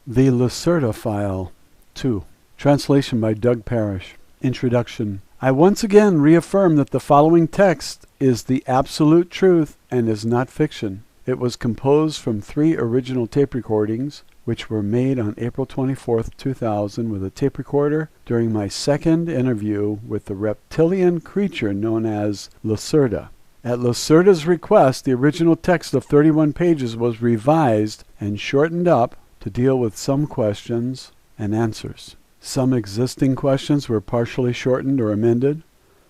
The Lacerta File 2. Translation by Doug Parrish. Introduction. I once again reaffirm that the following text is the absolute truth and is not fiction. It was composed from 3 original tape recordings, which were made on April 24, 2000 with a tape recorder during my second interview with the reptilian creature known as Lacerta. At Lacerta's request, the original text of 31 pages was revised and shortened up to deal with some questions and answers. Some existing questions were partially shortened or amended.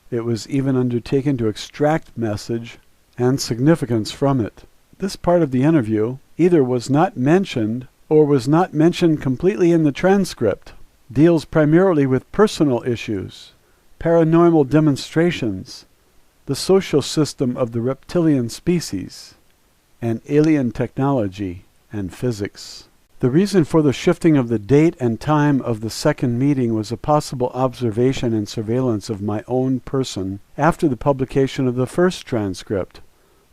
It was even undertaken to extract message and significance from it. This part of the interview either was not mentioned or was not mentioned completely in the transcript. Deals primarily with personal issues, paranormal demonstrations, the social system of the reptilian species, and alien technology and physics. The reason for the shifting of the date and time of the second meeting was a possible observation and surveillance of my own person after the publication of the first transcript.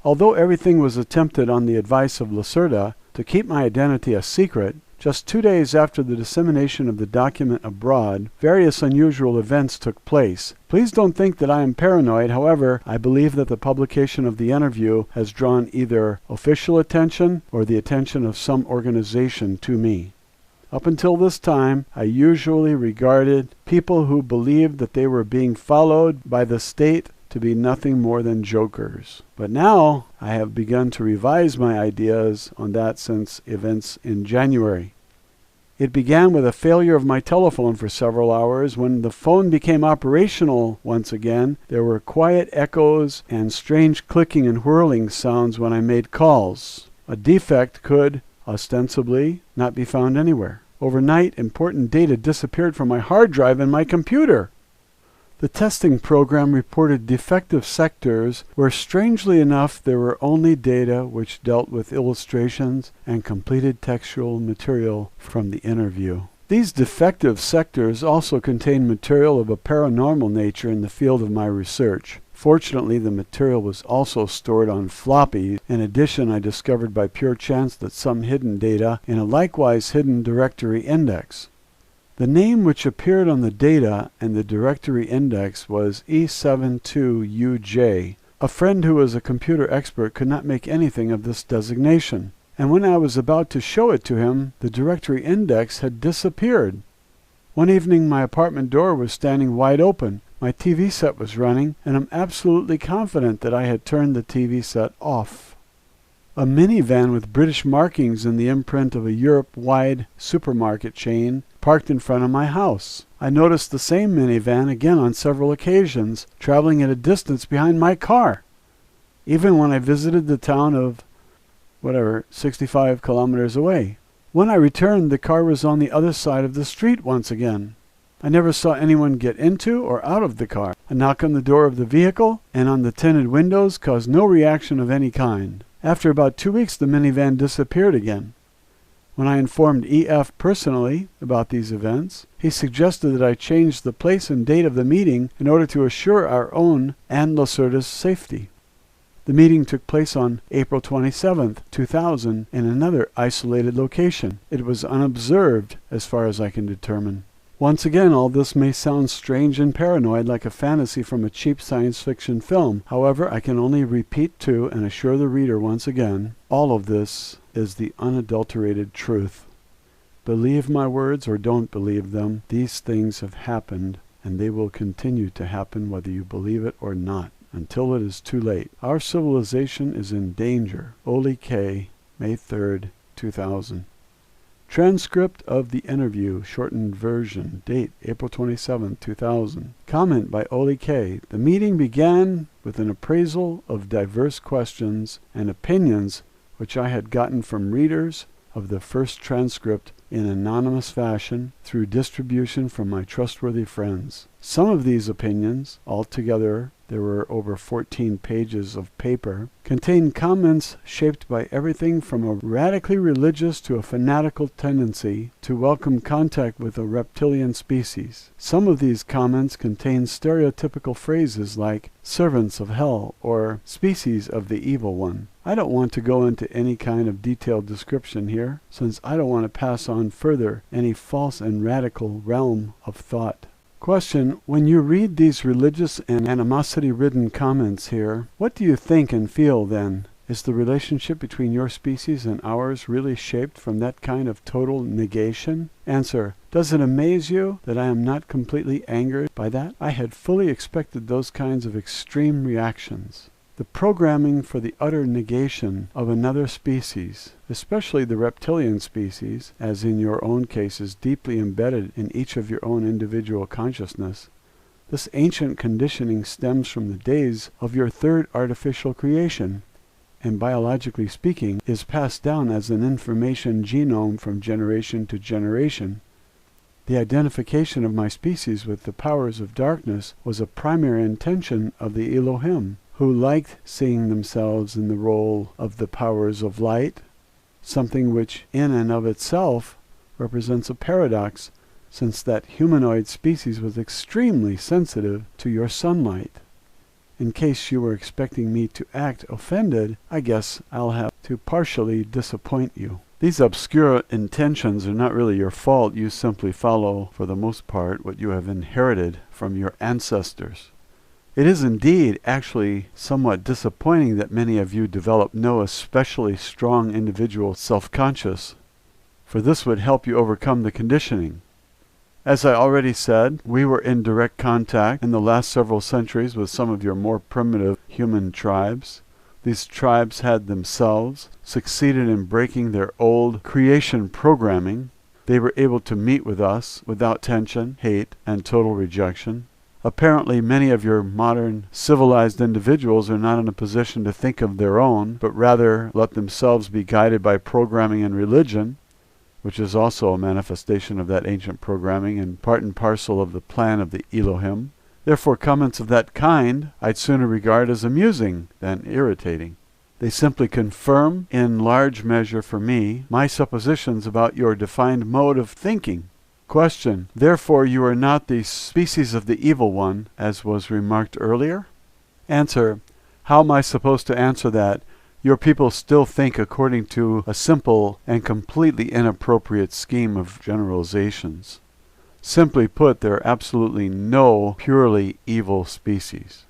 Although everything was attempted on the advice of Lacerta to keep my identity a secret, just 2 days after the dissemination of the document abroad, various unusual events took place. Please don't think that I am paranoid. However, I believe that the publication of the interview has drawn either official attention or the attention of some organization to me. Up until this time, I usually regarded people who believed that they were being followed by the state to be nothing more than jokers. But now I have begun to revise my ideas on that since events in January. It began with a failure of my telephone for several hours. When the phone became operational once again, there were quiet echoes and strange clicking and whirling sounds when I made calls. A defect could, ostensibly, not be found anywhere. Overnight, important data disappeared from my hard drive and my computer. The testing program reported defective sectors where, strangely enough, there were only data which dealt with illustrations and completed textual material from the interview. These defective sectors also contained material of a paranormal nature in the field of my research. Fortunately, the material was also stored on floppy. In addition, I discovered by pure chance that some hidden data in a likewise hidden directory index. The name which appeared on the data and the directory index was E72UJ. A friend who was a computer expert could not make anything of this designation, and when I was about to show it to him, the directory index had disappeared. One evening my apartment door was standing wide open. My TV set was running, and I'm absolutely confident that I had turned the TV set off. A minivan with British markings and the imprint of a Europe-wide supermarket chain parked in front of my house. I noticed the same minivan again on several occasions, traveling at a distance behind my car. Even when I visited the town of, 65 kilometers away. When I returned, the car was on the other side of the street once again. I never saw anyone get into or out of the car. A knock on the door of the vehicle and on the tinted windows caused no reaction of any kind. After about 2 weeks, the minivan disappeared again. When I informed EF personally about these events, he suggested that I change the place and date of the meeting in order to assure our own and Lacerta's safety. The meeting took place on April 27, 2000, in another isolated location. It was unobserved as far as I can determine. Once again, all this may sound strange and paranoid, like a fantasy from a cheap science fiction film. However, I can only repeat to and assure the reader once again, all of this is the unadulterated truth. Believe my words or don't believe them, these things have happened, and they will continue to happen whether you believe it or not, until it is too late. Our civilization is in danger. Oli K., May 3rd, 2000. Transcript of the interview, shortened version, date April 27, 2000. Comment by Oli K. The meeting began with an appraisal of diverse questions and opinions which I had gotten from readers of the first transcript in anonymous fashion through distribution from my trustworthy friends. Some of these opinions, altogether there were over 14 pages of paper, contained comments shaped by everything from a radically religious to a fanatical tendency to welcome contact with a reptilian species. Some of these comments contained stereotypical phrases like servants of hell or species of the evil one. I don't want to go into any kind of detailed description here, since I don't want to pass on further any false and radical realm of thought. Question: when you read these religious and animosity-ridden comments here, what do you think and feel then? Is the relationship between your species and ours really shaped from that kind of total negation? Answer: does it amaze you that I am not completely angered by that? I had fully expected those kinds of extreme reactions. The programming for the utter negation of another species, especially the reptilian species, as in your own case is deeply embedded in each of your own individual consciousness, this ancient conditioning stems from the days of your third artificial creation, and biologically speaking, is passed down as an information genome from generation to generation. The identification of my species with the powers of darkness was a primary intention of the Elohim, who liked seeing themselves in the role of the powers of light, something which in and of itself represents a paradox, since that humanoid species was extremely sensitive to your sunlight. In case you were expecting me to act offended, I guess I'll have to partially disappoint you. These obscure intentions are not really your fault. You simply follow, for the most part, what you have inherited from your ancestors. It is indeed actually somewhat disappointing that many of you develop no especially strong individual self-conscious, for this would help you overcome the conditioning. As I already said, we were in direct contact in the last several centuries with some of your more primitive human tribes. These tribes had themselves succeeded in breaking their old creation programming. They were able to meet with us without tension, hate, and total rejection. Apparently, many of your modern civilized individuals are not in a position to think of their own, but rather let themselves be guided by programming and religion, which is also a manifestation of that ancient programming and part and parcel of the plan of the Elohim. Therefore, comments of that kind I'd sooner regard as amusing than irritating. They simply confirm, in large measure for me, my suppositions about your defined mode of thinking. Question: therefore you are not the species of the evil one, as was remarked earlier? Answer: how am I supposed to answer that? Your people still think according to a simple and completely inappropriate scheme of generalizations. Simply put, there are absolutely no purely evil species.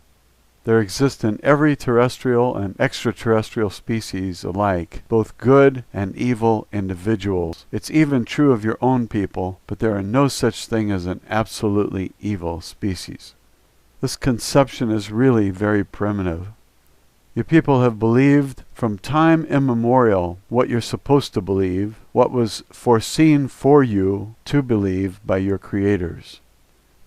There exist in every terrestrial and extraterrestrial species alike, both good and evil individuals. It's even true of your own people, but there are no such thing as an absolutely evil species. This conception is really very primitive. Your people have believed from time immemorial what you're supposed to believe, what was foreseen for you to believe by your creators.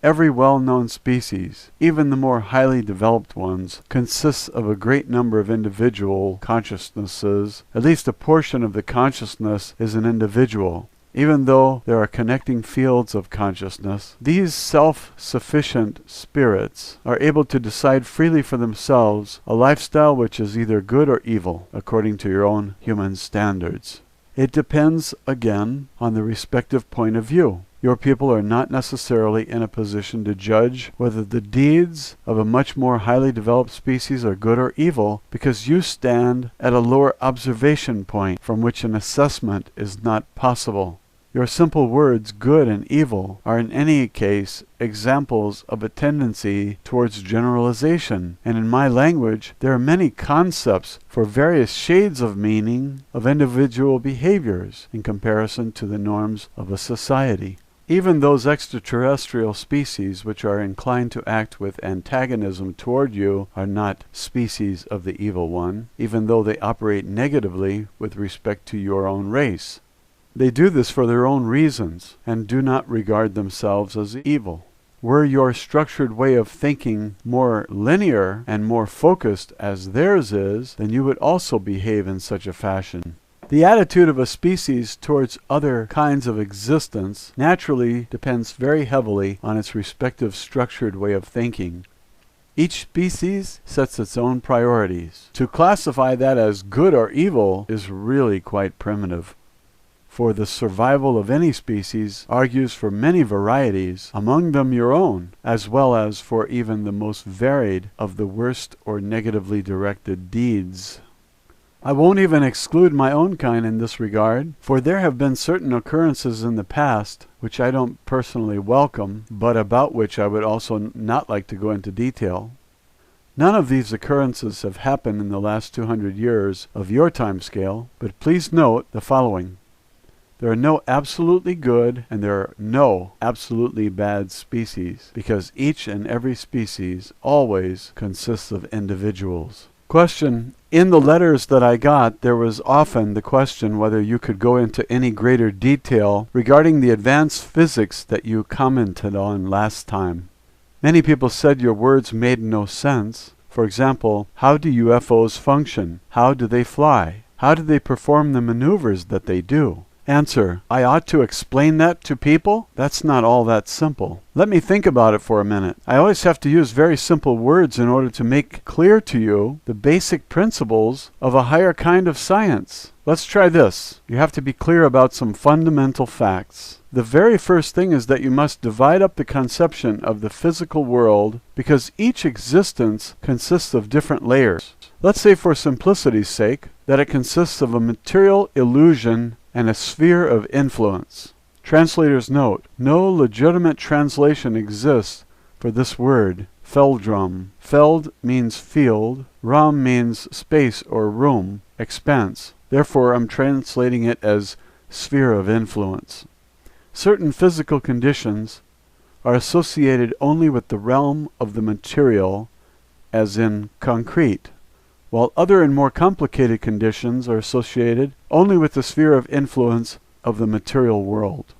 Every well-known species, even the more highly developed ones, consists of a great number of individual consciousnesses. At least a portion of the consciousness is an individual. Even though there are connecting fields of consciousness, these self-sufficient spirits are able to decide freely for themselves a lifestyle which is either good or evil, according to your own human standards. It depends, again, on the respective point of view. Your people are not necessarily in a position to judge whether the deeds of a much more highly developed species are good or evil, because you stand at a lower observation point from which an assessment is not possible. Your simple words, good and evil, are in any case examples of a tendency towards generalization, and in my language there are many concepts for various shades of meaning of individual behaviors in comparison to the norms of a society. Even those extraterrestrial species which are inclined to act with antagonism toward you are not species of the evil one, even though they operate negatively with respect to your own race. They do this for their own reasons, and do not regard themselves as evil. Were your structured way of thinking more linear and more focused as theirs is, then you would also behave in such a fashion. The attitude of a species towards other kinds of existence naturally depends very heavily on its respective structured way of thinking. Each species sets its own priorities. To classify that as good or evil is really quite primitive. For the survival of any species argues for many varieties, among them your own, as well as for even the most varied of the worst or negatively directed deeds. I won't even exclude my own kind in this regard, for there have been certain occurrences in the past which I don't personally welcome, but about which I would also not like to go into detail. None of these occurrences have happened in the last 200 years of your time scale, but please note the following. There are no absolutely good and there are no absolutely bad species, because each and every species always consists of individuals. Question. In the letters that I got, there was often the question whether you could go into any greater detail regarding the advanced physics that you commented on last time. Many people said your words made no sense. For example, how do UFOs function? How do they fly? How do they perform the maneuvers that they do? Answer. I ought to explain that to people? That's not all that simple. Let me think about it for a minute. I always have to use very simple words in order to make clear to you the basic principles of a higher kind of science. Let's try this. You have to be clear about some fundamental facts. The very first thing is that you must divide up the conception of the physical world because each existence consists of different layers. Let's say for simplicity's sake that it consists of a material illusion and a sphere of influence. Translator's note, no legitimate translation exists for this word, feldrum. Feld means field, rum means space or room, expanse. Therefore, I'm translating it as sphere of influence. Certain physical conditions are associated only with the realm of the material, as in concrete, while other and more complicated conditions are associated only with the sphere of influence of the material world.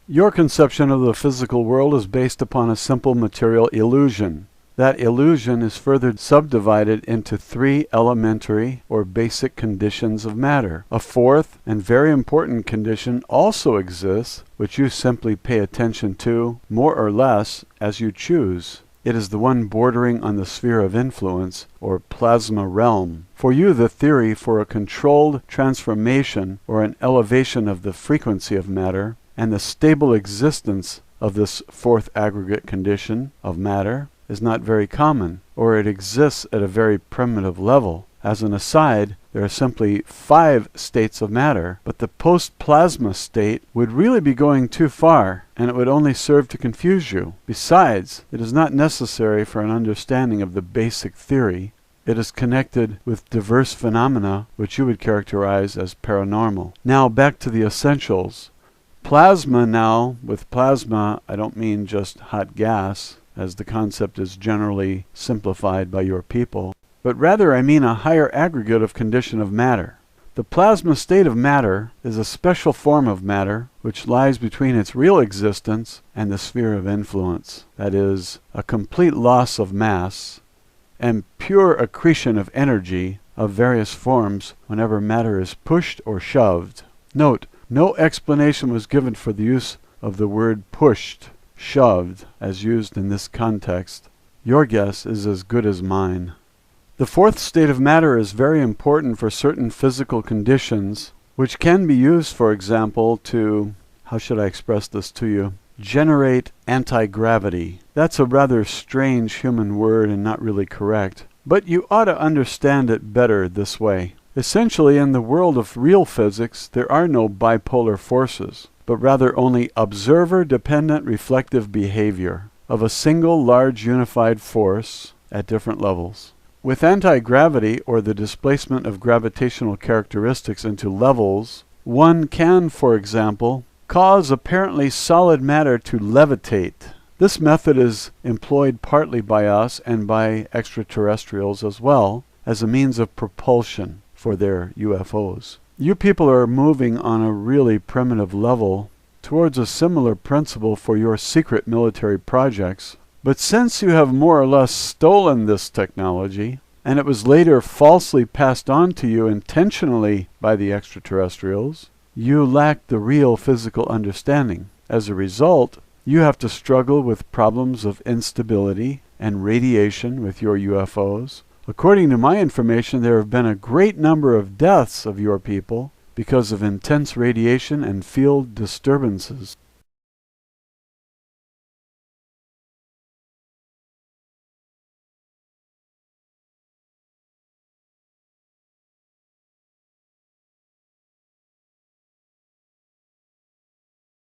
Your conception of the physical world is based upon a simple material illusion. That illusion is further subdivided into three elementary or basic conditions of matter. A fourth and very important condition also exists, which you simply pay attention to, more or less, as you choose. It is the one bordering on the sphere of influence, or plasma realm. For you, the theory for a controlled transformation or an elevation of the frequency of matter, and the stable existence of this fourth aggregate condition of matter, is not very common, or it exists at a very primitive level. As an aside, there are simply 5 states of matter, but the post-plasma state would really be going too far, and it would only serve to confuse you. Besides, it is not necessary for an understanding of the basic theory. It is connected with diverse phenomena which you would characterize as paranormal. Now back to the essentials. Plasma now, with plasma I don't mean just hot gas, as the concept is generally simplified by your people, but rather I mean a higher aggregate of condition of matter. The plasma state of matter is a special form of matter which lies between its real existence and the sphere of influence, that is, a complete loss of mass and pure accretion of energy of various forms whenever matter is pushed or shoved. Note, no explanation was given for the use of the word pushed, shoved, as used in this context. Your guess is as good as mine. The fourth state of matter is very important for certain physical conditions, which can be used, for example, to, how should I express this to you, generate anti-gravity. That's a rather strange human word and not really correct, but you ought to understand it better this way. Essentially, in the world of real physics, there are no bipolar forces, but rather only observer-dependent reflective behavior of a single large unified force at different levels. With anti-gravity, or the displacement of gravitational characteristics into levels, one can, for example, cause apparently solid matter to levitate. This method is employed partly by us and by extraterrestrials as well as a means of propulsion for their UFOs. You people are moving on a really primitive level towards a similar principle for your secret military projects. But since you have more or less stolen this technology, and it was later falsely passed on to you intentionally by the extraterrestrials, you lack the real physical understanding. As a result, you have to struggle with problems of instability and radiation with your UFOs. According to my information, there have been a great number of deaths of your people because of intense radiation and field disturbances.